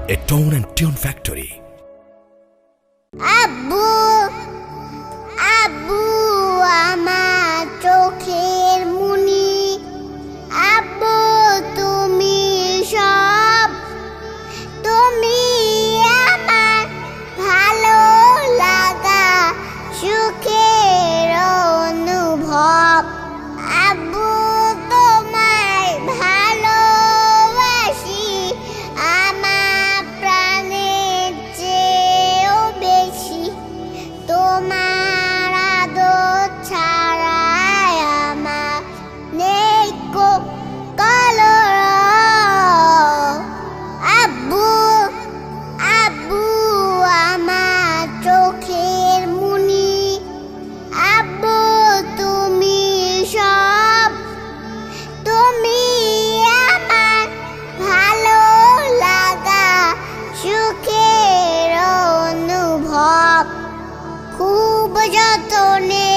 a tone and tune factory. আব্বু আব্বু আমার চোখের মনি, আব্বু তুমি সব, তুমি আমার ভালো লাগা সুখের অনুভব। আব্বু তোমায় ভালোবাসি আমার প্রাণের চেয়েও বেশি, তোমার আদর ছাড়াই আমার নেই কলরব। আব্বু আব্বু আমার চোখের মনি, আব্বু তুমি সব, তুমি আমার ভালো লাগা সুখের অনুভব। খুব যতনে